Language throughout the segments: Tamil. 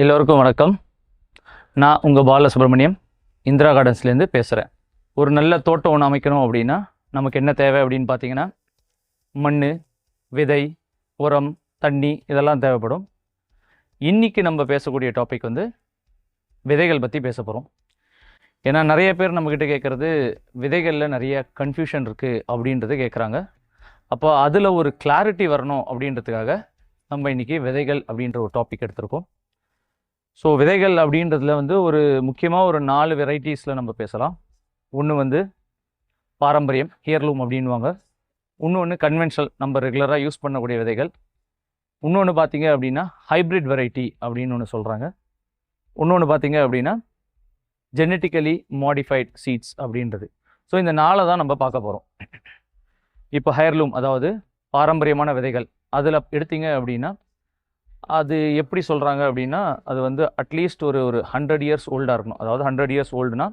எல்லோருக்கும் வணக்கம். நான் உங்கள் பாலசுப்ரமணியம் இந்திரா கார்டன்ஸ்லேருந்து பேசுகிறேன். ஒரு நல்ல தோட்டம் ஒன்று அமைக்கணும் அப்படின்னா நமக்கு என்ன தேவை அப்படின்னு பார்த்தீங்கன்னா, மண், விதை, உரம், தண்ணி இதெல்லாம் தேவைப்படும். இன்றைக்கி நம்ம பேசக்கூடிய டாபிக் வந்து விதைகள் பற்றி பேச போகிறோம். ஏன்னா நிறைய பேர் நம்மக்கிட்ட கேட்குறது விதைகளில் நிறைய கன்ஃபியூஷன் இருக்குது அப்படின்றது கேட்குறாங்க. அப்போ அதில் ஒரு கிளாரிட்டி வரணும் அப்படின்றதுக்காக நம்ம இன்றைக்கி விதைகள் அப்படின்ற ஒரு டாபிக் எடுத்திருக்கோம். ஸோ விதைகள் அப்படின்றதுல வந்து ஒரு முக்கியமாக ஒரு 4 வெரைட்டிஸில் நம்ம பேசலாம். ஒன்று வந்து பாரம்பரியம், ஹியர்லூம் அப்படின்வாங்க. இன்னொன்று கன்வென்ஷனல், நம்ம ரெகுலராக யூஸ் பண்ணக்கூடிய விதைகள். இன்னொன்று பார்த்தீங்க அப்படின்னா ஹைப்ரிட் வெரைட்டி அப்படின்னு ஒன்று சொல்கிறாங்க. இன்னொன்று பார்த்தீங்க அப்படின்னா ஜெனட்டிக்கலி மாடிஃபைட் சீட்ஸ் அப்படின்றது. ஸோ இந்த 4 தான் நம்ம பார்க்க போகிறோம். இப்போ ஹையர்லூம், அதாவது பாரம்பரியமான விதைகள், அதில் எடுத்தீங்க அப்படின்னா அது எப்படி சொல்கிறாங்க அப்படின்னா, அது வந்து அட்லீஸ்ட் ஒரு 100 இயர்ஸ் ஓல்டாக இருக்கணும். அதாவது 100 இயர்ஸ் ஓல்டுனா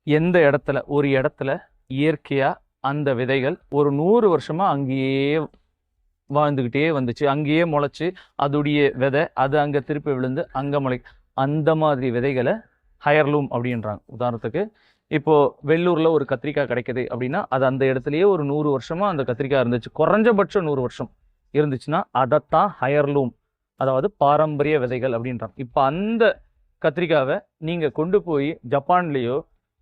எந்த இடத்துல, ஒரு இடத்துல இயற்கையாக அந்த விதைகள் ஒரு 100 வருஷமாக அங்கேயே வாழ்ந்துக்கிட்டே வந்துச்சு, அங்கேயே முளைச்சி அதோடைய விதை அது அங்கே திருப்பி விழுந்து அங்கே முளை, அந்த மாதிரி விதைகளை ஹையர்லூம் அப்படின்றாங்க. உதாரணத்துக்கு இப்போது வெள்ளூரில் ஒரு கத்திரிக்காய் கிடைக்குது அப்படின்னா அது அந்த இடத்துலையே ஒரு 100 வருஷமாக அந்த கத்திரிக்காய் இருந்துச்சு, குறைஞ்சபட்சம் 100 வருஷம் இருந்துச்சுன்னா அதைத்தான் ஹையர்லூம், அதாவது பாரம்பரிய விதைகள் அப்படின்றாங்க. இப்போ அந்த கத்திரிக்காவை நீங்கள் கொண்டு போய் ஜப்பான்லேயோ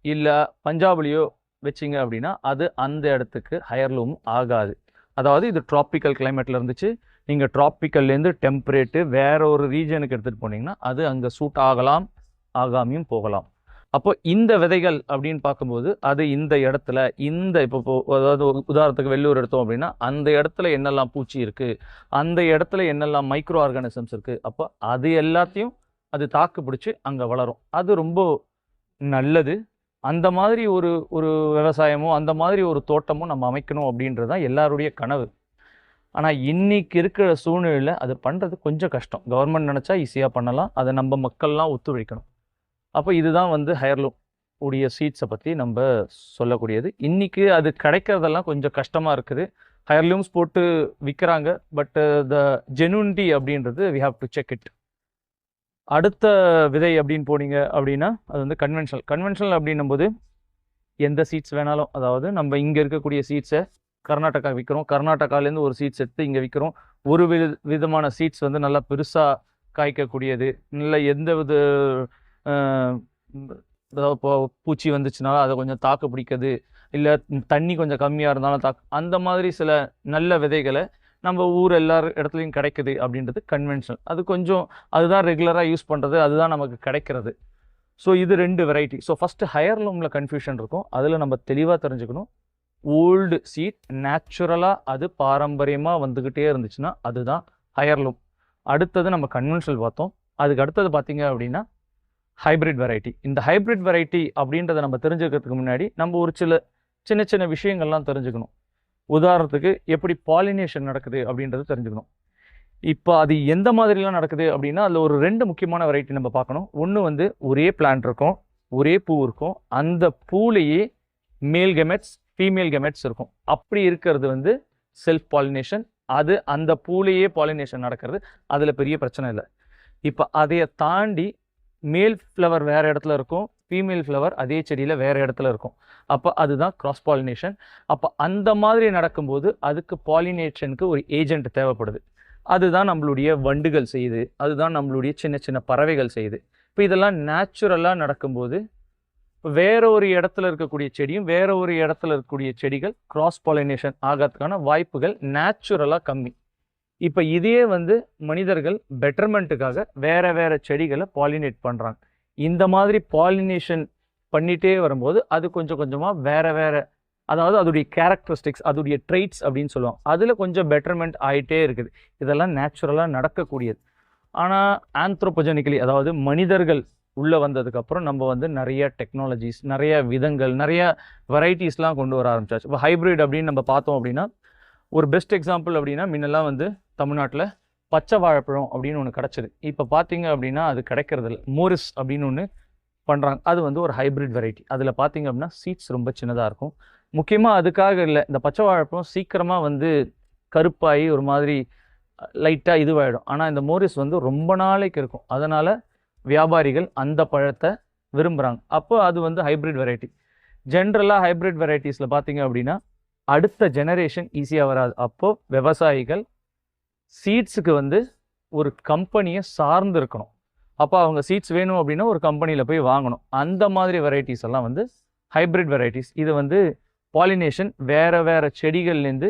இல்லை பஞ்சாப்லேயோ வச்சிங்க அப்படின்னா அது அந்த இடத்துக்கு ஹையர்லூம் ஆகாது. அதாவது இது ட்ராபிக்கல் கிளைமேட்டில் இருந்துச்சு, நீங்கள் ட்ராபிக்கல்லேருந்து டெம்பரேட்டு வேற ஒரு ரீஜனுக்கு எடுத்துகிட்டு போனீங்கன்னா அது அங்கே சூட் ஆகலாம், ஆகாமையும் போகலாம். அப்போ இந்த விதைகள் அப்படின்னு பார்க்கும்போது அது இந்த இடத்துல இப்போ அதாவது உதாரணத்துக்கு வெள்ளூர் எடுத்தோம் அப்படின்னா அந்த இடத்துல என்னெல்லாம் பூச்சி இருக்குது, அந்த இடத்துல என்னெல்லாம் மைக்ரோ ஆர்கானிசம்ஸ் இருக்குது, அப்போ அது எல்லாத்தையும் அது தாக்கு பிடிச்சி அங்கே வளரும். அது ரொம்ப நல்லது. அந்த மாதிரி ஒரு ஒரு விவசாயமோ அந்த மாதிரி ஒரு தோட்டமோ நம்ம அமைக்கணும் அப்படின்றது தான் எல்லாருடைய கனவு. ஆனால் இன்றைக்கி இருக்கிற சூழ்நிலையில் அது பண்ணுறது கொஞ்சம் கஷ்டம். கவர்மெண்ட் நினச்சா ஈஸியாக பண்ணலாம், அதை நம்ம மக்கள்லாம் ஒத்துழைக்கணும். அப்போ இதுதான் வந்து ஹையர்லூம் உடைய சீட்ஸை பற்றி நம்ம சொல்லக்கூடியது. இன்றைக்கி அது கிடைக்கிறதெல்லாம் கொஞ்சம் கஷ்டமாக இருக்குது. ஹையர்லூம்ஸ் போட்டு விற்கிறாங்க, பட் த ஜெனுனிட்டி அப்படின்றது we have to check it. அடுத்த விதை அப்படின்னு போனீங்க அப்படின்னா அது வந்து கன்வென்ஷனல் அப்படின்னும் போது எந்த சீட்ஸ் வேணாலும், அதாவது நம்ம இங்கே இருக்கக்கூடிய சீட்ஸை கர்நாடகா விற்கிறோம், கர்நாடகாலேருந்து ஒரு சீட்ஸ் எடுத்து இங்கே விற்கிறோம். ஒரு விதமான சீட்ஸ் வந்து நல்லா பெருசாக காய்க்கக்கூடியது, நல்ல எந்த வித அதாவது இப்போ பூச்சி வந்துச்சுனாலும் அதை கொஞ்சம் தாக்கு பிடிக்குது, இல்லை தண்ணி கொஞ்சம் கம்மியாக இருந்தாலும் அந்த மாதிரி சில நல்ல விதைகளை நம்ம ஊர் இடத்துலையும் கிடைக்குது அப்படின்றது கன்வென்ஷனல். அது கொஞ்சம் அதுதான் ரெகுலராக யூஸ் பண்ணுறது, அதுதான் நமக்கு கிடைக்கிறது. ஸோ இது 2 வெரைட்டி. ஸோ ஃபஸ்ட்டு ஹையர்லூமில் கன்ஃபியூஷன் இருக்கும், அதில் நம்ம தெளிவாக தெரிஞ்சுக்கணும். ஓல்டு சீட் நேச்சுரலாக அது பாரம்பரியமாக வந்துக்கிட்டே இருந்துச்சுன்னா அதுதான் ஹையர்லூம். அடுத்தது நம்ம கன்வென்ஷனல் பார்த்தோம். அதுக்கு அடுத்தது பார்த்தீங்க அப்படின்னா ஹைப்ரிட் வெரைட்டி. இந்த ஹைப்ரிட் வெரைட்டி அப்படின்றத நம்ம தெரிஞ்சுக்கிறதுக்கு முன்னாடி நம்ம ஒரு சின்ன சின்ன விஷயங்கள்லாம் தெரிஞ்சுக்கணும். உதாரணத்துக்கு எப்படி பாலினேஷன் நடக்குது அப்படின்றது தெரிஞ்சுக்கணும். இப்போ அது எந்த மாதிரிலாம் நடக்குது அப்படின்னா அதில் ஒரு 2 முக்கியமான வெரைட்டி நம்ம பார்க்கணும். ஒன்று வந்து ஒரே பிளான்ட் இருக்கும், ஒரே பூ இருக்கும், அந்த பூலேயே மேல் கெமெட்ஸ் ஃபீமேல் கெமெட்ஸ் இருக்கும். அப்படி இருக்கிறது வந்து செல்ஃப் பாலினேஷன். அது அந்த பூலேயே பாலினேஷன் நடக்கிறது, அதில் பெரிய பிரச்சனை இல்லை. இப்போ அதையை தாண்டி மேல் ஃப்ளவர் வேறு இடத்துல இருக்கும், ஃபீமேல் ஃப்ளவர் அதே செடியில் வேறு இடத்துல இருக்கும். அப்போ அதுதான் கிராஸ் பாலினேஷன். அப்போ அந்த மாதிரி நடக்கும்போது அதுக்கு பாலினேஷனுக்கு ஒரு ஏஜென்ட் தேவைப்படுது. அதுதான் நம்மளுடைய வண்டுகள் செய்யுது, அதுதான் நம்மளுடைய சின்ன சின்ன பறவைகள் செய்யுது. இப்போ இதெல்லாம் நேச்சுரலாக நடக்கும்போது வேற ஒரு இடத்துல இருக்கக்கூடிய செடியும் வேற ஒரு இடத்துல இருக்கக்கூடிய செடிகள் கிராஸ் பாலினேஷன் ஆகிறதுக்கான வாய்ப்புகள் நேச்சுரலாக கம்மி. இப்போ இதே வந்து மனிதர்கள் பெட்டர்மெண்ட்டுக்காக வேற வேற செடிகளை பாலினேட் பண்ணுறாங்க. இந்த மாதிரி பாலினேஷன் பண்ணிகிட்டே வரும்போது அது கொஞ்சம் கொஞ்சமாக வேற வேற, அதாவது அதோடைய கேரக்டரிஸ்டிக்ஸ், அதோடைய ட்ரெய்ட்ஸ் அப்படின்னு சொல்லுவாங்க, அதில் கொஞ்சம் பெட்டர்மெண்ட் ஆகிட்டே இருக்குது. இதெல்லாம் நேச்சுரலாக நடக்கக்கூடியது. ஆனால் ஆந்த்ரோபோஜெனிக்கலி, அதாவது மனிதர்கள் உள்ளே வந்ததுக்கப்புறம் நம்ம வந்து நிறைய டெக்னாலஜிஸ், நிறைய விதங்கள், நிறைய வெரைட்டிஸ்லாம் கொண்டு வர ஆரம்பிச்சாச்சு. இப்போ ஹைப்ரிட் அப்படின்னு நம்ம பார்த்தோம் அப்படின்னா ஒரு பெஸ்ட் எக்ஸாம்பிள் அப்படின்னா முன்னெல்லாம் வந்து தமிழ்நாட்டில் பச்சை வாழைப்பழம் அப்படின்னு ஒன்று கிடச்சிது. இப்போ பார்த்தீங்க அப்படின்னா அது கிடைக்கிறது இல்லை. மோரிஸ் அப்படின்னு ஒன்று பண்ணுறாங்க, அது வந்து ஒரு ஹைப்ரிட் வெரைட்டி. அதில் பார்த்தீங்க அப்படின்னா சீட்ஸ் ரொம்ப சின்னதாக இருக்கும். முக்கியமாக அதுக்காக இல்லை, இந்த பச்சை வாழைப்பழம் சீக்கிரமாக வந்து கருப்பாகி ஒரு மாதிரி லைட்டாக இதுவாகிடும். ஆனால் இந்த மோரிஸ் வந்து ரொம்ப நாளைக்கு இருக்கும். அதனால் வியாபாரிகள் அந்த பழத்தை விரும்புகிறாங்க. அப்போ அது வந்து ஹைப்ரிட் வெரைட்டி. ஜென்ரலாக ஹைப்ரிட் வெரைட்டிஸில் பார்த்தீங்க அப்படின்னா அடுத்த ஜெனரேஷன் ஈஸியாக வராது. அப்போது விவசாயிகள் சீட்ஸுக்கு வந்து ஒரு கம்பெனியை சார்ந்து இருக்கணும். அப்போ அவங்க சீட்ஸ் வேணும் அப்படின்னா ஒரு கம்பெனியில் போய் வாங்கணும். அந்த மாதிரி வெரைட்டிஸ் எல்லாம் வந்து ஹைப்ரிட் வெரைட்டிஸ். இது வந்து பாலினேஷன் வேறு வேறு செடிகள்லேருந்து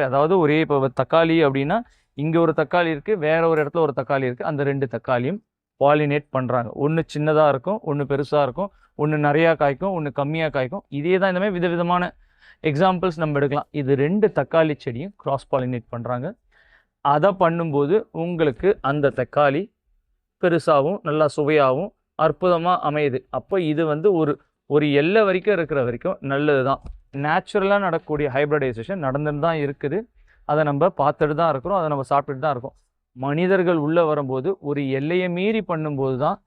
அதாவது ஒரே இப்போ தக்காளி அப்படின்னா இங்கே ஒரு தக்காளி இருக்குது, வேற ஒரு இடத்துல ஒரு தக்காளி இருக்குது. அந்த 2 தக்காளியும் பாலினேட் பண்ணுறாங்க. ஒன்று சின்னதாக இருக்கும், ஒன்று பெருசாக இருக்கும், ஒன்று நிறையா காய்க்கும், ஒன்று கம்மியாக காய்க்கும். இதே தான் இந்த மாதிரி விதவிதமான எக்ஸாம்பிள்ஸ் நம்ம எடுக்கலாம். இது 2 தக்காளி செடியும் கிராஸ் பாலினேட் பண்ணுறாங்க. அதை பண்ணும்போது உங்களுக்கு அந்த தக்காளி பெருசாகவும் நல்லா சுவையாகவும் அற்புதமாக அமையுது. அப்போ இது வந்து ஒரு எல்லை வரைக்கும் இருக்கிற வரைக்கும் நல்லது தான். நேச்சுரலாக நடக்கக்கூடிய ஹைப்ரிடைசேஷன் நடந்துட்டு தான் இருக்குது. அதை நம்ம பார்த்துட்டு தான் இருக்கிறோம், அதை நம்ம சாப்பிட்டுட்டு தான் இருக்கோம். மனிதர்கள் உள்ளே வரும்போது ஒரு எல்லையை மீறி பண்ணும்போது தான்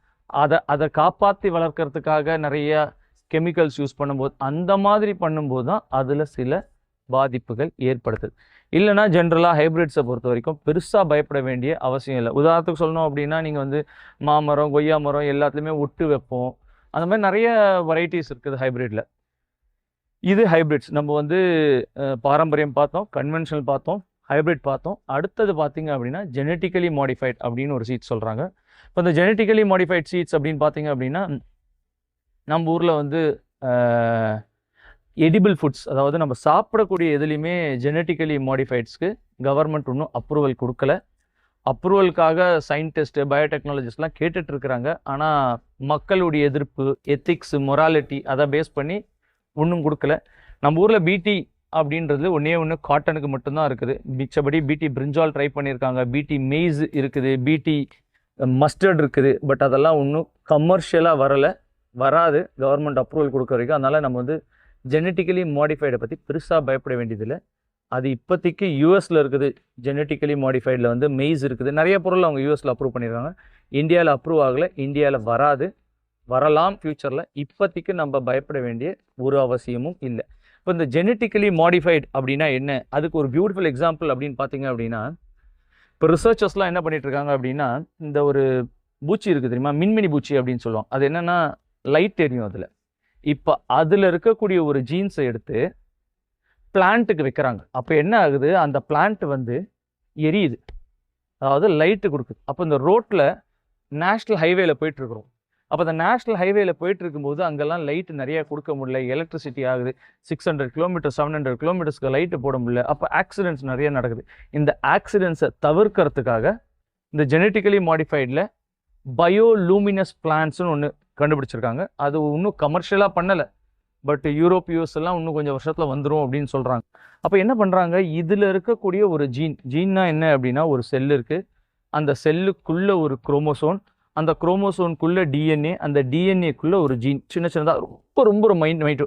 அதை காப்பாற்றி வளர்க்கறதுக்காக நிறைய கெமிக்கல்ஸ் யூஸ் பண்ணும்போது அந்த மாதிரி பண்ணும்போது தான் அதில் சில பாதிப்புகள் ஏற்படுத்துது. இல்லைனா ஜென்ரலாக ஹைப்ரிட்ஸை பொறுத்த வரைக்கும் பெருசாக பயப்பட வேண்டிய அவசியம் இல்லை. உதாரணத்துக்கு சொல்லணும் அப்படின்னா நீங்கள் வந்து மாமரம், கொய்யா மரம் எல்லாத்துலேயுமே ஒட்டு வைப்போம். அந்த மாதிரி நிறைய வெரைட்டிஸ் இருக்குது ஹைப்ரிட்டில். இது ஹைப்ரிட்ஸ். நம்ம வந்து பாரம்பரியம் பார்த்தோம், கன்வென்ஷனல் பார்த்தோம், ஹைப்ரிட் பார்த்தோம். அடுத்தது பார்த்தீங்க அப்படின்னா ஜெனட்டிக்கலி மாடிஃபைட் அப்படின்னு ஒரு சீட்ஸ் சொல்கிறாங்க. இப்போ இந்த ஜெனட்டிக்கலி மாடிஃபைட் சீட்ஸ் அப்படின்னு பார்த்தீங்க அப்படின்னா நம்ம ஊரில் வந்து எடிபிள் ஃபுட்ஸ், அதாவது நம்ம சாப்பிடக்கூடிய எதுலேயுமே ஜெனட்டிக்கலி மாடிஃபைட்ஸ்க்கு கவர்மெண்ட் இன்னும் அப்ரூவல் கொடுக்கல. அப்ரூவலுக்காக சயின்டிஸ்ட்டு, பயோடெக்னாலஜிஸ்ட்லாம் கேட்டுட்ருக்குறாங்க. ஆனால் மக்களுடைய எதிர்ப்பு, எத்திக்ஸு, மொராலிட்டி அதை பேஸ் பண்ணி ஒன்றும் கொடுக்கல. நம்ம ஊரில் பிடி அப்படின்றது ஒன்று காட்டனுக்கு மட்டும்தான் இருக்குது. மிச்சபடி பிடி பிரிஞ்சால் ட்ரை பண்ணியிருக்காங்க, பிடி மெய்ஸ் இருக்குது, பிடி மஸ்டர்ட் இருக்குது. பட் அதெல்லாம் இன்னும் கமர்ஷியலாக வராது கவர்மெண்ட் அப்ரூவல் கொடுக்க வரைக்கும். அதனால் நம்ம வந்து ஜெனட்டிக்கலி மாடிஃபைடை பற்றி பெருசாக பயப்பட வேண்டியதில்லை. அது இப்போதைக்கு யூஎஸில் இருக்குது. ஜெனட்டிக்கலி மாடிஃபைடில் வந்து மெய்ஸ் இருக்குது. நிறைய பொருள் அவங்க யூஎஸில் அப்ரூவ் பண்ணியிருக்காங்க. இந்தியாவில் அப்ரூவ் ஆகலை, இந்தியாவில் வராது, வரலாம் ஃப்யூச்சரில். இப்போதைக்கு நம்ம பயப்பட வேண்டிய ஒரு அவசியமும் இல்லை. இப்போ இந்த ஜெனட்டிக்கலி மாடிஃபைட் அப்படின்னா என்ன, அதுக்கு ஒரு பியூட்டிஃபுல் எக்ஸாம்பிள் அப்படின்னு பார்த்தீங்க அப்படின்னா இப்போ ரிசர்ச்சர்ஸ்லாம் என்ன பண்ணிட்டு இருக்காங்க அப்படின்னா இந்த ஒரு பூச்சி இருக்குது தெரியுமா, மின்மினி பூச்சி அப்படின்னு சொல்லுவாங்க. அது என்னென்னா லைட் எரியும் அதில். இப்போ அதில் இருக்கக்கூடிய ஒரு ஜீன்ஸை எடுத்து பிளான்ட்டுக்கு வைக்கிறாங்க. அப்போ என்ன ஆகுது, அந்த பிளான்ட் வந்து எரியுது, அதாவது லைட்டு கொடுக்குது. அப்போ இந்த ரோட்டில் நேஷ்னல் ஹைவேல போயிட்டுருக்குறோம். அப்போ அந்த நேஷ்னல் ஹைவேல போயிட்டு இருக்கும்போது அங்கெல்லாம் லைட்டு நிறையா கொடுக்க முடியல, எலக்ட்ரிசிட்டி ஆகுது. 600 கிலோமீட்டர் 700 கிலோமீட்டர்ஸ்க்கு லைட்டு போட முடியல. அப்போ ஆக்சிடென்ட்ஸ் நிறைய நடக்குது. இந்த ஆக்சிடென்ட்ஸை தவிர்க்கிறதுக்காக இந்த ஜெனட்டிக்கலி மாடிஃபைடில் பயோலூமினஸ் பிளான்ட்ஸ்னு ஒன்று கண்டுபிடிச்சிருக்காங்க. அது இன்னும் கமர்ஷியலாக பண்ணலை, பட் யூரோப் யூஎஸ் எல்லாம் இன்னும் கொஞ்சம் வருஷத்தில் வந்துடும் அப்படின்னு சொல்கிறாங்க. அப்போ என்ன பண்ணுறாங்க, இதில் இருக்கக்கூடிய ஒரு ஜீன்னா என்ன அப்படின்னா ஒரு செல் இருக்குது, அந்த செல்லுக்குள்ளே ஒரு குரோமோசோன், அந்த குரோமோசோனுக்குள்ளே டிஎன்ஏ, அந்த டிஎன்ஏக்குள்ளே ஒரு ஜீன், சின்னதாக ரொம்ப ரொம்ப மைன்யூட்.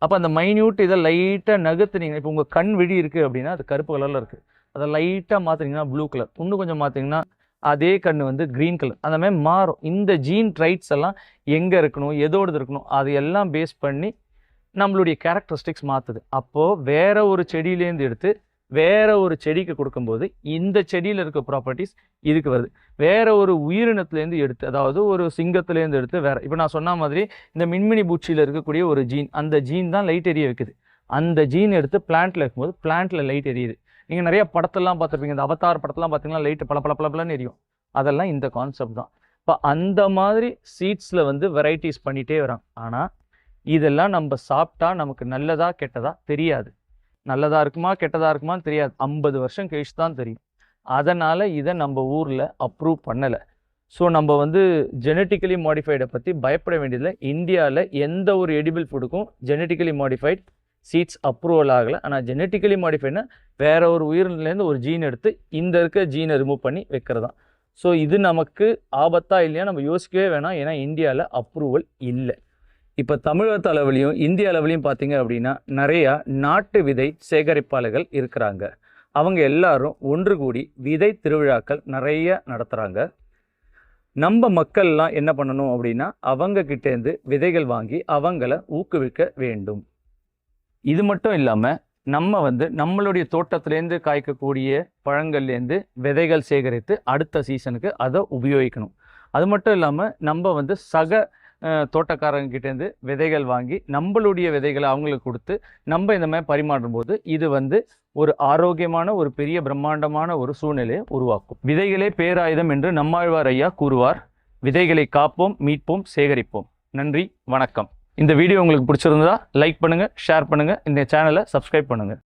அப்போ அந்த மைன்யூட் இதை லைட்டாக நகர்த்துனீங்க. இப்போ உங்கள் கண் விழி இருக்குது அப்படின்னா அது கருப்பு கலரில் இருக்குது, அதை லைட்டாக மாற்றினீங்கன்னா ப்ளூ கலர், இன்னும் கொஞ்சம் மாற்றிங்கன்னா அதே கண் வந்து க்ரீன் கலர், அந்த மாதிரி மாறும். இந்த ஜீன் ட்ரைட்ஸ் எல்லாம் எங்கே இருக்கணும், எதோடு இருக்கணும், அது எல்லாம் பேஸ் பண்ணி நம்மளுடைய கேரக்டரிஸ்டிக்ஸ் மாற்றுது. அப்போது வேற ஒரு செடியிலேருந்து எடுத்து வேற ஒரு செடிக்கு கொடுக்கும்போது இந்த செடியில் இருக்க ப்ராப்பர்ட்டிஸ் இதுக்கு வருது. வேற ஒரு உயிரினத்துலேருந்து எடுத்து, அதாவது ஒரு சிங்கத்துலேருந்து எடுத்து வேற, இப்போ நான் சொன்ன மாதிரி இந்த மின்மினி பூச்சியில் இருக்கக்கூடிய ஒரு ஜீன், அந்த ஜீன் தான் லைட் எரிய வைக்குது. அந்த ஜீன் எடுத்து பிளான்ட்டில் இருக்கும்போது பிளான்ட்டில் லைட் எரியுது. நீங்கள் நிறைய படத்தெல்லாம் பார்த்துருப்பீங்க, இந்த அவதார் படத்தெல்லாம் பார்த்தீங்கன்னா லைட்டு பளபளன்னு எரியும். அதெல்லாம் இந்த கான்செப்ட் தான். இப்போ அந்த மாதிரி சீட்ஸில் வந்து வெரைட்டிஸ் பண்ணிகிட்டே வராங்க. ஆனால் இதெல்லாம் நம்ம சாப்பிட்டா நமக்கு நல்லதா கெட்டதா தெரியாது. நல்லதா இருக்குமா கெட்டதா இருக்குமான்னு தெரியாது, 50 வருஷம் கழிச்சு தான் தெரியும். அதனால் இதை நம்ம ஊரில் அப்ரூவ் பண்ணலை. ஸோ நம்ம வந்து ஜெனட்டிக்கலி மாடிஃபைடை பற்றி பயப்பட வேண்டியதில்லை. இந்தியாவில் எந்த ஒரு எடிபிள் ஃபுட்டுக்கும் ஜெனட்டிக்கலி மாடிஃபைட் சீட்ஸ் அப்ரூவல் ஆகலை. ஆனால் ஜெனட்டிக்கலி மாடிஃபைட்னா வேற ஒரு உயிரினத்துலேருந்து ஒரு ஜீன் எடுத்து இந்த இருக்க ஜீனை ரிமூவ் பண்ணி வைக்கிறது தான். ஸோ இது நமக்கு ஆபத்தா இல்லையா நம்ம யோசிக்கவே வேணாம், ஏன்னா இந்தியாவில் அப்ரூவல் இல்லை. இப்போ தமிழக அளவுலையும் இந்திய அளவுலையும் பார்த்தீங்க அப்படின்னா நிறையா நாட்டு விதை சேகரிப்பாளர்கள் இருக்கிறாங்க. அவங்க எல்லாரும் ஒன்று கூடி விதை திருவிழாக்கள் நிறைய நடத்துகிறாங்க. நம்ம மக்கள்லாம் என்ன பண்ணணும் அப்படின்னா அவங்க கிட்டேருந்து விதைகள் வாங்கி அவங்கள ஊக்குவிக்க வேண்டும். இது மட்டும் இல்லாமல் நம்ம வந்து நம்மளுடைய தோட்டத்திலேருந்து காய்க்கக்கூடிய பழங்கள்லேருந்து விதைகள் சேகரித்து அடுத்த சீசனுக்கு அதை உபயோகிக்கணும். அது மட்டும் இல்லாமல் நம்ம வந்து தோட்டக்காரங்கிட்டேருந்து விதைகள் வாங்கி நம்மளுடைய விதைகளை அவங்களுக்கு கொடுத்து நம்ம இந்த மாதிரி பரிமாறும் போது இது வந்து ஒரு ஆரோக்கியமான ஒரு பெரிய பிரம்மாண்டமான ஒரு சூழ்நிலையை உருவாக்கும். விதைகளே பேராயுதம் என்று நம்மாழ்வார் ஐயா கூறுவார். விதைகளை காப்போம், மீட்போம், சேகரிப்போம். நன்றி, வணக்கம். இந்த வீடியோ உங்களுக்கு பிடிச்சிருந்தா லைக் பண்ணுங்கள், ஷேர் பண்ணுங்கள், இந்த சேனலை சப்ஸ்கிரைப் பண்ணுங்கள்.